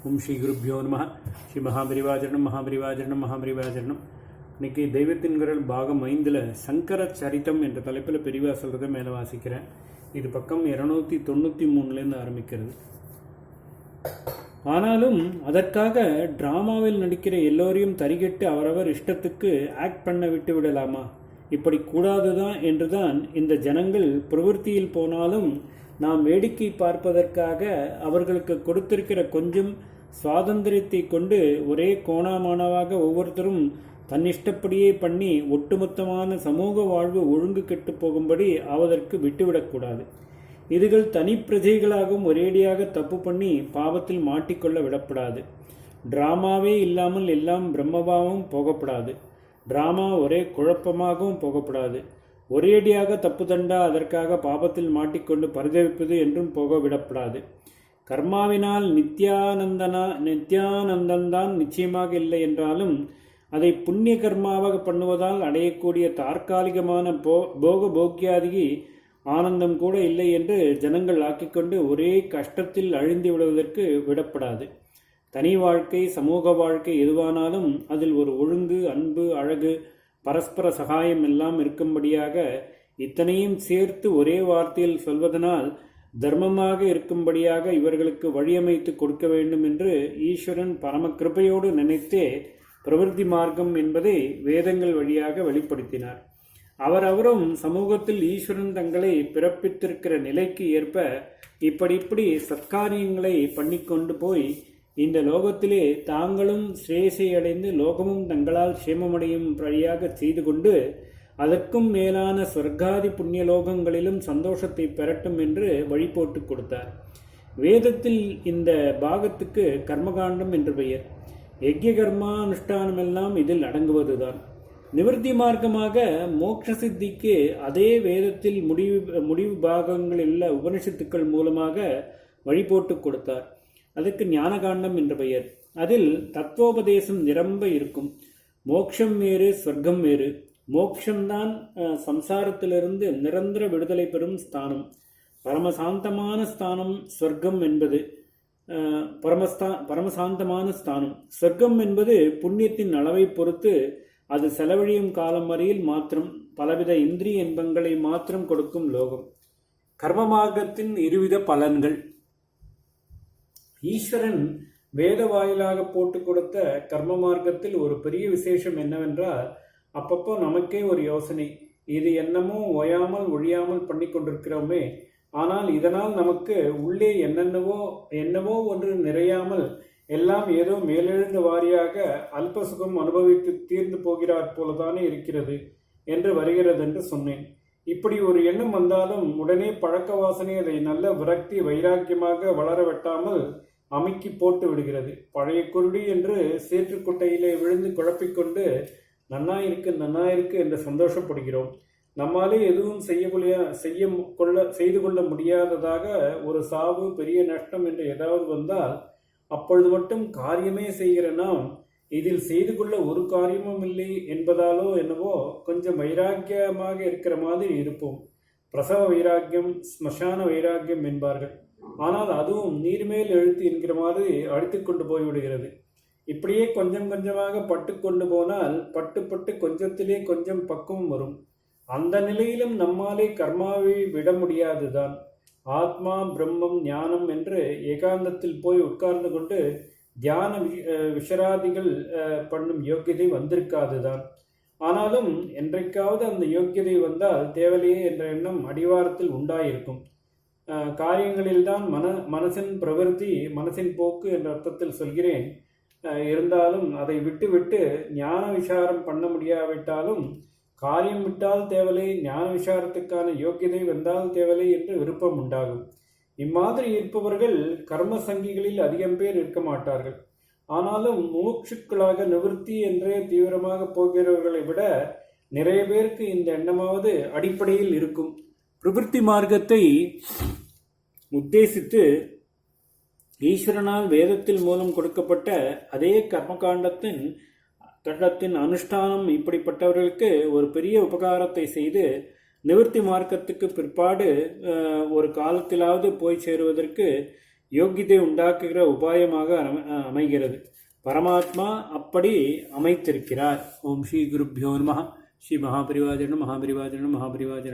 ஓம் ஸ்ரீ குருப்யோ நம. ஸ்ரீ மகாபரிவாஜரணம். இன்னைக்கு தெய்வத்தின் குரல் பாகம் 5 சங்கர சரித்தம் என்ற தலைப்பில் பெரிவா சொல்கிறத மேலே வாசிக்கிறேன். இது பக்கம் 293 ஆரம்பிக்கிறது. ஆனாலும் அதற்காக டிராமாவில் நடிக்கிற எல்லோரையும் தரிகட்டு அவரவர் இஷ்டத்துக்கு ஆக்ட் பண்ண விட்டு விடலாமா? இப்படி கூடாதுதான் என்றுதான் இந்த ஜனங்கள் பிரவೃத்தியில் போனாலும் நாம் வேடிக்கை பார்ப்பதற்காக அவர்களுக்கு கொடுத்திருக்கிற கொஞ்சம் சுவாதந்திரத்தை கொண்டு ஒரே கோணாமானவாக ஒவ்வொருத்தரும் தன்னிஷ்டப்படியே பண்ணி ஒட்டுமொத்தமான சமூக வாழ்வு ஒழுங்கு கெட்டு போகும்படி ஆவதற்கு விட்டுவிடக்கூடாது. இதுகள் தனி பிரஜைகளாகவும் ஒரேடியாக தப்பு பண்ணி பாவத்தில் மாட்டிக்கொள்ள விடப்படாது. டிராமாவே இல்லாமல் எல்லாம் பிரம்மபாவம் போகப்படாது. டிராமா ஒரே குழப்பமாகவும் போகப்படாது. ஒரேடியாக தப்பு தண்டா அதற்காக பாபத்தில் மாட்டிக்கொண்டு பரிதவிப்பது என்றும் போக விடப்படாது. கர்மாவினால் நித்யானந்தந்தான் நிச்சயமாக இல்லை என்றாலும் அதை புண்ணிய கர்மாவாக பண்ணுவதால் அடையக்கூடிய தற்காலிகமான போக்கியாதி ஆனந்தம் கூட இல்லை என்று ஜனங்கள் ஆக்கிக்கொண்டு ஒரே கஷ்டத்தில் அழிந்து விடுவதற்கு விடப்படாது. தனி வாழ்க்கை, சமூக வாழ்க்கை எதுவானாலும் அதில் ஒரு ஒழுங்கு, அன்பு, அழகு, பரஸ்பர சகாயம் எல்லாம் இருக்கும்படியாக இத்தனையும் சேர்த்து ஒரே வார்த்தையில் சொல்வதனால் தர்மமாக இருக்கும்படியாக இவர்களுக்கு வழியமைத்து கொடுக்க வேண்டும் என்று ஈஸ்வரன் பரம கிருபையோடு நினைத்தே பிரவೃத்தி மார்க்கம் என்பதை வேதங்கள் வழியாக வெளிப்படுத்தினார். அவரவரும் சமூகத்தில் ஈஸ்வரன் தங்களை பிறப்பித்திருக்கிற நிலைக்கு ஏற்ப இப்படி சத்காரியங்களை பண்ணிக்கொண்டு போய் இந்த லோகத்திலே தாங்களும் ஸ்ரேயசை அடைந்து லோகமும் தங்களால் சேமமடையும் வழியாக செய்து கொண்டு அதற்கும் மேலான சொர்க்காதி புண்ணிய லோகங்களிலும் சந்தோஷத்தை பெறட்டும் என்று வழி போட்டு கொடுத்தார். வேதத்தில் இந்த பாகத்துக்கு கர்மகாண்டம் என்று பெயர். யஜ்ய கர்மானுஷ்டானமெல்லாம் இதில் அடங்குவதுதான். நிவர்த்தி மார்க்கமாக மோட்ச சித்திக்கு அதே வேதத்தில் முடிவு பாகங்களில் உள்ள உபனிஷத்துக்கள் மூலமாக வழி போட்டு கொடுத்தார். அதற்கு ஞானகாண்டம் என்று பெயர். அதில் தத்துவோபதேசம் நிரம்ப இருக்கும். மோட்சம் வேறு, சொர்க்கம் வேறு. மோட்சம்தான் சம்சாரத்திலிருந்து நிரந்தர விடுதலை பெறும் ஸ்தானம், பரமசாந்தமான ஸ்தானம். சொர்க்கம் என்பது பரமசாந்தமான ஸ்தானம். சொர்க்கம் என்பது புண்ணியத்தின் அளவை பொறுத்து அது செலவழியும் காலம் வரையில் மாத்திரம் பலவித இந்திரிய இன்பங்களை மாத்திரம் கொடுக்கும் லோகம். கர்ம மார்க்கத்தின் இருவித பலன்கள். ஈஸ்வரன் வேத வாயிலாக போட்டு கொடுத்த கர்ம மார்க்கத்தில் ஒரு பெரிய விசேஷம் என்னவென்றால், அப்பப்போ நமக்கே ஒரு யோசனை, இது என்னமோ ஓயாமல் ஒழியாமல் பண்ணி கொண்டிருக்கிறோமே, ஆனால் இதனால் நமக்கு உள்ளே என்னவோ ஒன்று நிறையாமல் எல்லாம் ஏதோ மேலெழுந்த வாரியாக அல்ப சுகம் அனுபவித்து தீர்ந்து போகிறார் போலதானே இருக்கிறது என்று வருகிறது என்று சொன்னேன். இப்படி ஒரு எண்ணம் வந்தாலும் உடனே பழக்க வாசனை அதை நல்ல விரக்தி வைராக்கியமாக வளர வெட்டாமல் அமுக்கி போட்டு விடுகிறது. பழைய குருடி என்று சேற்றுக்குட்டையிலே விழுந்து குழப்பிக்கொண்டு நன்னாயிருக்கு என்று சந்தோஷப்படுகிறோம். நம்மாலே எதுவும் செய்து கொள்ள முடியாததாக ஒரு சாவு, பெரிய நஷ்டம் என்று ஏதாவது வந்தால் அப்பொழுது மட்டும் காரியமே செய்கிற நாம் இதில் செய்து கொள்ள ஒரு காரியமும் இல்லை என்பதாலோ என்னவோ கொஞ்சம் வைராக்கியமாக இருக்கிற மாதிரி இருப்போம். பிரசவ வைராக்கியம், ஸ்மசான வைராக்கியம் என்பார்கள். ஆனால் அதுவும் நீர்மேல் எழுத்து என்கிற மாதிரி அழித்து கொண்டு போய்விடுகிறது. இப்படியே கொஞ்சம் கொஞ்சமாக பட்டு கொண்டு போனால் பட்டு கொஞ்சத்திலே கொஞ்சம் பக்குவம் வரும். அந்த நிலையிலும் நம்மாலே கர்மாவை விட முடியாதுதான். ஆத்மா, பிரம்மம், ஞானம் என்று ஏகாந்தத்தில் போய் உட்கார்ந்து கொண்டு தியான விசராதிகள் பண்ணும் யோக்கியதை வந்திருக்காதுதான். ஆனாலும் என்றைக்காவது அந்த யோக்கியதை வந்தால் தேவலையே என்ற எண்ணம் அடிவாரத்தில் உண்டாயிருக்கும். காரியங்களில்தான் மனசின் பிரவருத்தி, மனசின் போக்கு என்ற அர்த்தத்தில் சொல்கிறேன். இருந்தாலும் அதை விட்டு ஞான விசாரம் பண்ண முடியாவிட்டாலும் காரியம் விட்டால் தேவலை, ஞான விசாரத்துக்கான யோக்கியதை வந்தால் தேவலை என்று விருப்பம் உண்டாகும். இம்மாதிரி இருப்பவர்கள் கர்ம சங்கிகளில் அதிகம் பேர் இருக்க மாட்டார்கள். ஆனாலும் முமுட்சுக்களாக நிவர்த்தி என்றே தீவிரமாக போகிறவர்களை விட நிறைய பேருக்கு இந்த எண்ணமாவது அடிப்படையில் இருக்கும். பிரவೃத்தி மார்க்கத்தை உத்தேசித்து ஈஸ்வரனால் வேதத்தில் மூலம் கொடுக்கப்பட்ட அதே கர்மகாண்டத்தின் அனுஷ்டானம் இப்படிப்பட்டவர்களுக்கு ஒரு பெரிய உபகாரத்தை செய்து நிவர்த்தி மார்க்கத்துக்கு பிற்பாடு ஒரு காலத்திலாவது போய் சேருவதற்கு யோகியத்தை உண்டாக்குகிற உபாயமாக அமைகிறது. பரமாத்மா அப்படி அமைத்திருக்கிறார். ஓம் ஸ்ரீ குருப்யோ நமः. ஸ்ரீ மகாபரிவாஜனம் மகாபரிவாஜனம் மகாபரிவாஜனம்.